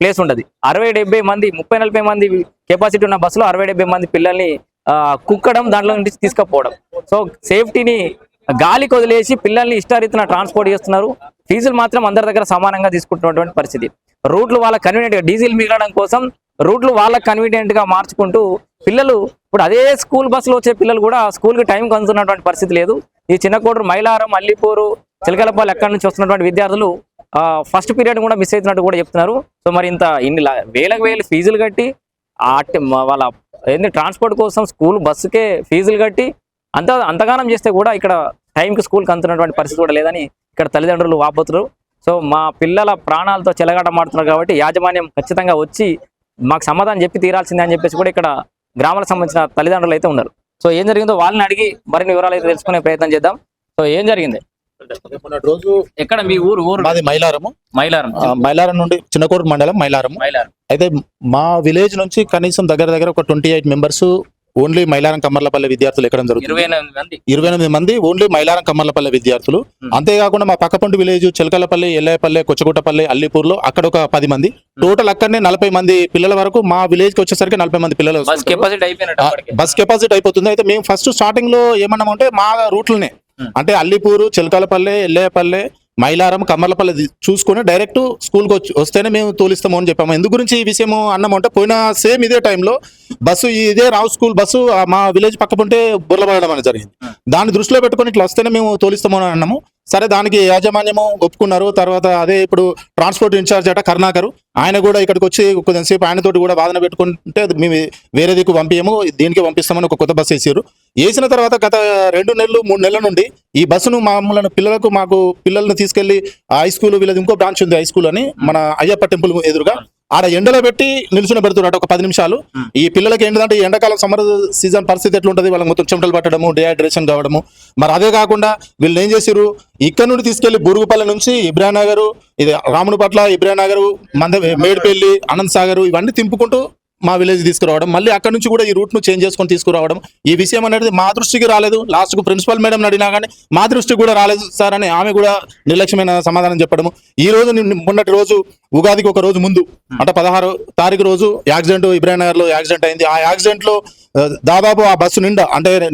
Place ఉండదు. 60-70 మంది 30-40 మంది కెపాసిటీ ఉన్న బస్సులో 60-70 మంది పిల్లల్ని కుక్కడం, దాంట్లో నుంచి తీసుకుపోవడం. సో సేఫ్టీని గాలికి వదిలేసి పిల్లల్ని ఇష్టారీతిన ట్రాన్స్పోర్ట్ చేస్తున్నారు. ఫీజులు మాత్రం అందరి దగ్గర సమానంగా తీసుకుంటున్నటువంటి పరిస్థితి. రూట్లు వాళ్ళ కన్వీనియంట్ గా డీజిల్ మిగలడం కోసం రూట్లు వాళ్ళకి కన్వీనియంట్ గా మార్చుకుంటూ పిల్లలు ఇప్పుడు అదే స్కూల్ బస్సులో వచ్చే పిల్లలు కూడా స్కూల్ కి టైం అందుతున్నటువంటి పరిస్థితి లేదు. ఈ చిన్నకోడూరు, మైలారం, అల్లిపూరు, చిలకలపల్లి ఎక్కడి నుంచి వస్తున్నటువంటి విద్యార్థులు ఫస్ట్ పీరియడ్ కూడా మిస్ అవుతున్నట్టు కూడా చెప్తున్నారు. సో మరి ఇన్ని వేలకు వేలు ఫీజులు కట్టి వాళ్ళ ఏంటి ట్రాన్స్పోర్ట్ కోసం స్కూల్ బస్సుకే ఫీజులు కట్టి అంతగానం చేస్తే కూడా ఇక్కడ టైంకి స్కూల్కి అందుతున్నటువంటి పరిస్థితి కూడా లేదని ఇక్కడ తల్లిదండ్రులు వాపోతున్నారు. సో మా పిల్లల ప్రాణాలతో చెలగాటమాడుతున్నారు కాబట్టి యాజమాన్యం ఖచ్చితంగా వచ్చి మాకు సమాధానం చెప్పి తీరాల్సిందే అని చెప్పేసి కూడా ఇక్కడ గ్రామాలకు సంబంధించిన తల్లిదండ్రులు అయితే ఉన్నారు. సో ఏం జరిగిందో వాళ్ళని అడిగి మరిన్ని వివరాలు అయితే తెలుసుకునే ప్రయత్నం చేద్దాం. సో ఏం జరిగింది? రోజు ఎక్కడ మీ ఊరు? మాది మైలారం. మైలారం నుండి చిన్నకోడూరు మండలం మైలారం. అయితే మా విలేజ్ నుంచి కనీసం దగ్గర ఒక 28 మెంబర్స్ ఓన్లీ మైలారం కమ్మర్లపల్లి విద్యార్థులు ఎక్కడం జరుగుతుంది. 28 మంది ఓన్లీ మైలారం కమ్మర్లపల్లి విద్యార్థులు. అంతేకాకుండా మా పక్కపంటి విలేజ్ చిలకలపల్లి, ఎల్లయ్యపల్లి, కొచ్చగుట్టపల్లి, అల్లిపూర్లో అక్కడ ఒక 10 మంది, టోటల్ అక్కడనే 40 మంది పిల్లల వరకు మా విలేజ్ కి వచ్చేసరికి 40 మంది పిల్లలు బస్ కెపాసిటీ అయిపోతుంది. అయితే మేము ఫస్ట్ స్టార్టింగ్ లో ఏమన్నామంటే మా రూట్లనే అంటే అల్లిపూరు, చిలకలపల్లి, ఎల్లయ్యపల్లి, మైలారం, కమ్మర్లపల్లి చూసుకుని డైరెక్ట్ స్కూల్కి వస్తేనే మేము తోలిస్తాము అని చెప్పాము. ఎందుకు గురించి ఈ విషయం అన్నామంటే పోయిన సేమ్ ఇదే టైంలో బస్సు ఇదే రావు స్కూల్ బస్సు మా విలేజ్ పక్కకుంటే బుర్రపడడం అనేది జరిగింది. దాన్ని దృష్టిలో పెట్టుకుని ఇట్లా వస్తేనే మేము తోలిస్తాము అని అన్నాము. సరే దానికి యాజమాన్యము ఒప్పుకున్నారు. తర్వాత అదే ఇప్పుడు ట్రాన్స్పోర్ట్ ఇన్ఛార్జ్ అట కరుణాకర్, ఆయన కూడా ఇక్కడికి వచ్చి కొద్దిసేపు ఆయనతోటి కూడా వాదన పెట్టుకుంటే మేము వేరే దిక్కు పంపించము, దీనికి పంపిస్తామని ఒక కొత్త బస్సు వేసారు. వేసిన తర్వాత గత 2 నెలలు 3 నెలల నుండి ఈ బస్సును మామూలు మాకు పిల్లల్ని తీసుకెళ్లి హై స్కూల్, వీళ్ళది ఇంకో బ్రాంచ్ ఉంది హై స్కూల్ అని మన అయ్యప్ప టెంపుల్ ఎదురుగా ఆడ ఎండలో పెట్టి నిల్చుని పెడుతున్నారు ఒక 10 నిమిషాలు. ఈ పిల్లలకి ఏంటంటే ఎండాకాలం సమ్మర్ సీజన్ పరిస్థితి ఎట్లుంటది, వాళ్ళకి మొత్తం చెమటలు పట్టడము, డిహైడ్రేషన్ కావడము. మరి అదే కాకుండా వీళ్ళు ఏం చేశారు, ఇక్కడ నుండి తీసుకెళ్లి బురుగుపల్లి నుంచి ఇబ్రానగర్, ఇది రామునిపట్ల, ఇబ్రానగర్, మేడిపల్లి, అనంత్ సాగర్ ఇవన్నీ తింపుకుంటూ మా విలేజ్ తీసుకురావడం, మళ్ళీ అక్కడ నుంచి కూడా ఈ రూట్ ను చేంజ్ చేసుకొని తీసుకురావడం. ఈ విషయం అనేది మా దృష్టికి రాలేదు. లాస్ట్ కు ప్రిన్సిపల్ మేడం అడిగినా కానీ మా దృష్టికి కూడా రాలేదు సార్ అని ఆమె కూడా నిర్లక్ష్యమైన సమాధానం చెప్పడము. ఈ రోజు మొన్నటి రోజు ఉగాదికి ఒక రోజు ముందు అంటే 16వ తారీఖు రోజు యాక్సిడెంట్ ఇబ్రానగర్ లో యాక్సిడెంట్ అయింది. ఆ యాక్సిడెంట్ లో దాదాపు ఆ బస్సు నిండా అంటే